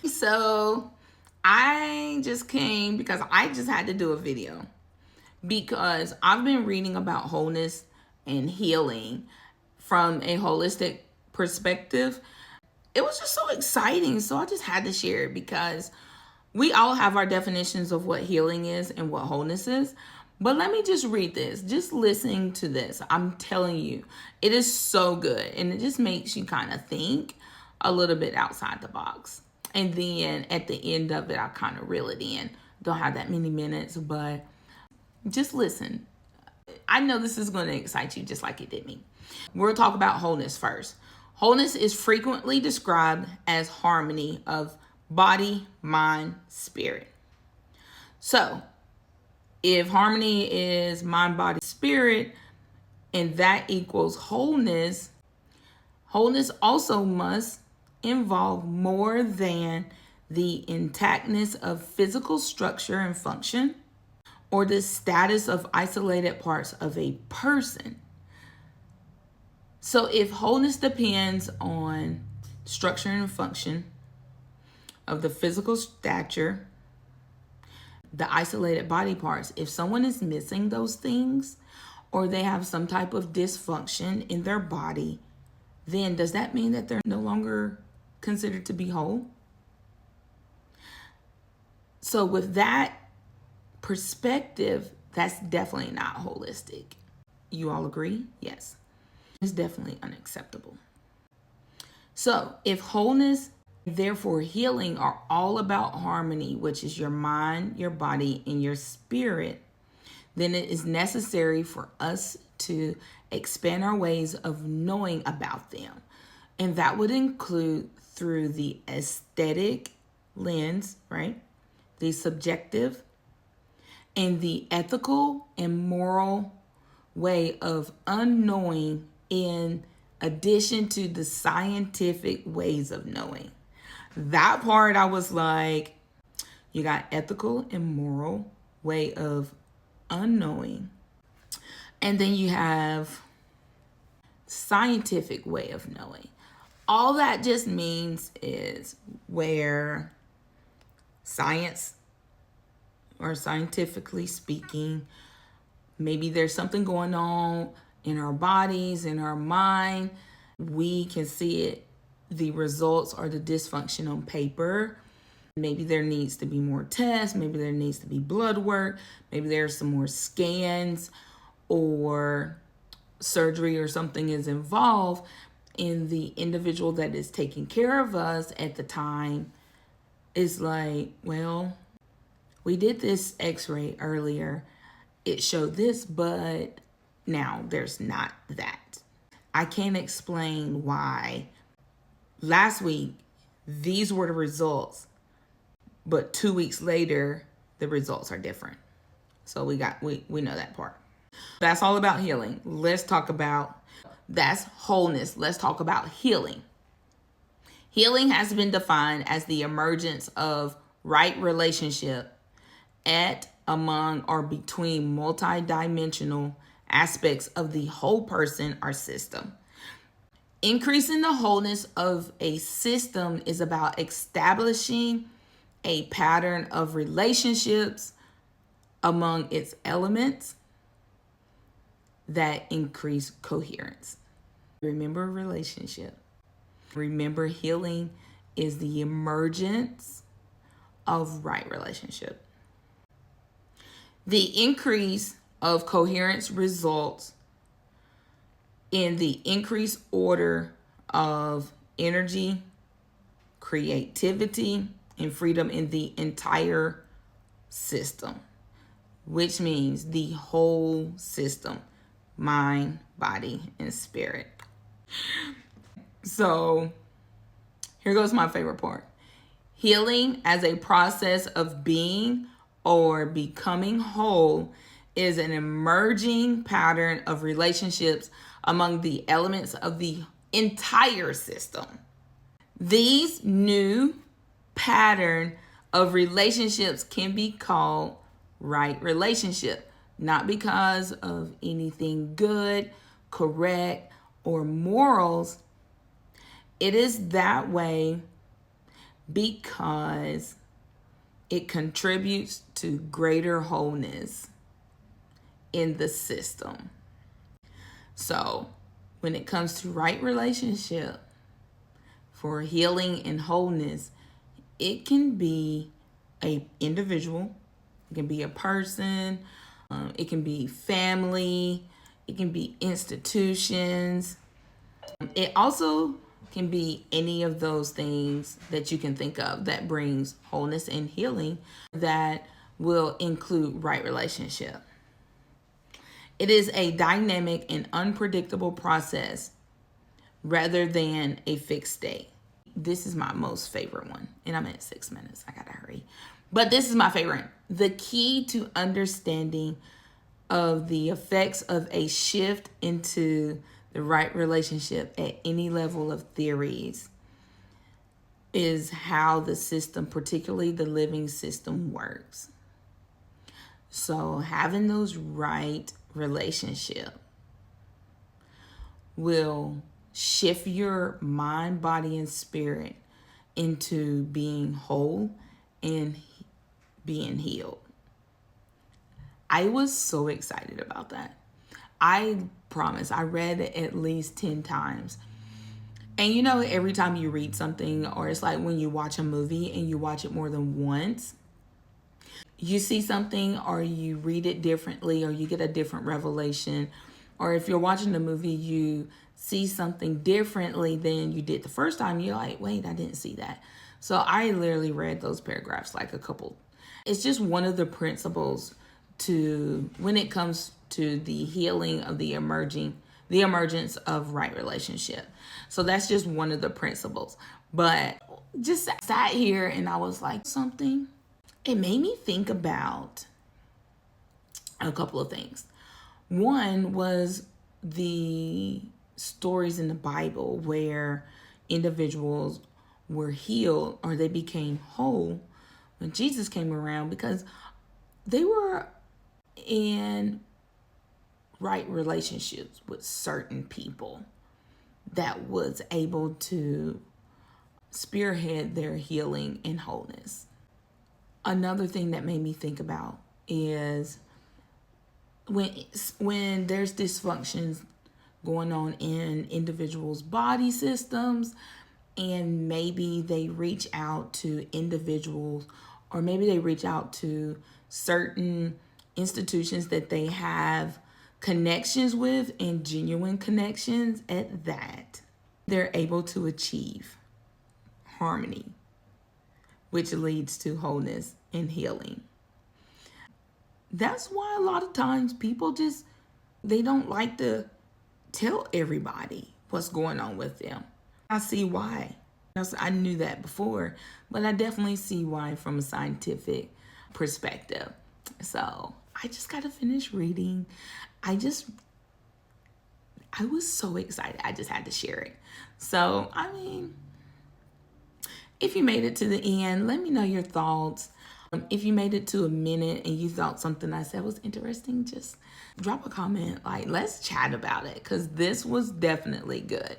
So I just came because I just had to do a video because I've been reading about wholeness and healing from a holistic perspective. It was just so exciting. So I just had to share it because we all have our definitions of what healing is and what wholeness is. But let me just read this. Just listening to this, I'm telling you, it is so good. And it just makes you kind of think a little bit outside the box. And then at the end of it, I kind of reel it in. Don't have that many minutes, but just listen. I know this is going to excite you just like it did me. We'll talk about wholeness first. Wholeness is frequently described as harmony of body, mind, spirit. So, if harmony is mind, body, spirit, and that equals wholeness, wholeness also must involve more than the intactness of physical structure and function or the status of isolated parts of a person. So if wholeness depends on structure and function of the physical stature, the isolated body parts, if someone is missing those things or they have some type of dysfunction in their body, then does that mean that they're no longer considered to be whole? So with that perspective, that's definitely not holistic. You all agree? Yes. It's definitely unacceptable. So if wholeness, therefore healing, are all about harmony, which is your mind, your body, and your spirit, then it is necessary for us to expand our ways of knowing about them. And that would include through the aesthetic lens, right? The subjective and the ethical and moral way of unknowing, in addition to the scientific ways of knowing. That part I was like, you got ethical and moral way of unknowing. And then you have scientific way of knowing. All that just means is where science, or scientifically speaking, maybe there's something going on in our bodies, in our mind. We can see it, the results or the dysfunction on paper. Maybe there needs to be more tests. Maybe there needs to be blood work. Maybe there's some more scans or surgery or something is involved. And the individual that is taking care of us at the time is like, well, we did this x-ray earlier. It showed this, but now there's not that. I can't explain why last week these were the results, but 2 weeks later the results are different. So we know that part. That's all about healing. Let's talk about, that's wholeness. Let's talk about healing. Healing has been defined as the emergence of right relationship at, among, or between multidimensional aspects of the whole person or system. Increasing the wholeness of a system is about establishing a pattern of relationships among its elements that increase coherence. Remember relationship. Remember healing is the emergence of right relationship. The increase of coherence results in the increased order of energy, creativity, and freedom in the entire system, which means the whole system, mind, body, and spirit. So here goes my favorite part. Healing as a process of being or becoming whole is an emerging pattern of relationships among the elements of the entire system. These new pattern of relationships can be called right relationship, not because of anything good, correct, or morals. It is that way because it contributes to greater wholeness in the system. So when it comes to right relationship for healing and wholeness, it can be a individual, it can be a person, it can be family, it can be institutions. It also can be any of those things that you can think of that brings wholeness and healing that will include right relationship. It is a dynamic and unpredictable process rather than a fixed state. This is my most favorite one, and I'm at 6 minutes. I gotta hurry. But this is my favorite. The key to understanding of the effects of a shift into the right relationship at any level of theories is how the system, particularly the living system, works. So having those right relationship will shift your mind, body, and spirit into being whole and being healed. I was so excited about that. I promise I read it at least 10 times. And you know, every time you read something, or it's like when you watch a movie and you watch it more than once, you see something or you read it differently or you get a different revelation. Or if you're watching the movie, you see something differently than you did the first time. You're like, wait, I didn't see that. So I literally read those paragraphs like a couple. It's just one of the principles to when it comes to the healing of the emergence of right relationship. So that's just one of the principles. But just sat here and I was like, something. It made me think about a couple of things. One was the stories in the Bible where individuals were healed or they became whole when Jesus came around because they were in right relationships with certain people that was able to spearhead their healing and wholeness. Another thing that made me think about is when there's dysfunctions going on in individuals' body systems, and maybe they reach out to individuals, or maybe they reach out to certain institutions that they have connections with, and genuine connections at that, they're able to achieve harmony, which leads to wholeness and healing. That's why a lot of times people they don't like to tell everybody what's going on with them. I see why. I knew that before, but I definitely see why from a scientific perspective. So I just got to finish reading. I was so excited. I just had to share it. So, if you made it to the end, let me know your thoughts. If you made it to a minute and you thought something I said was interesting, just drop a comment. Let's chat about it because this was definitely good.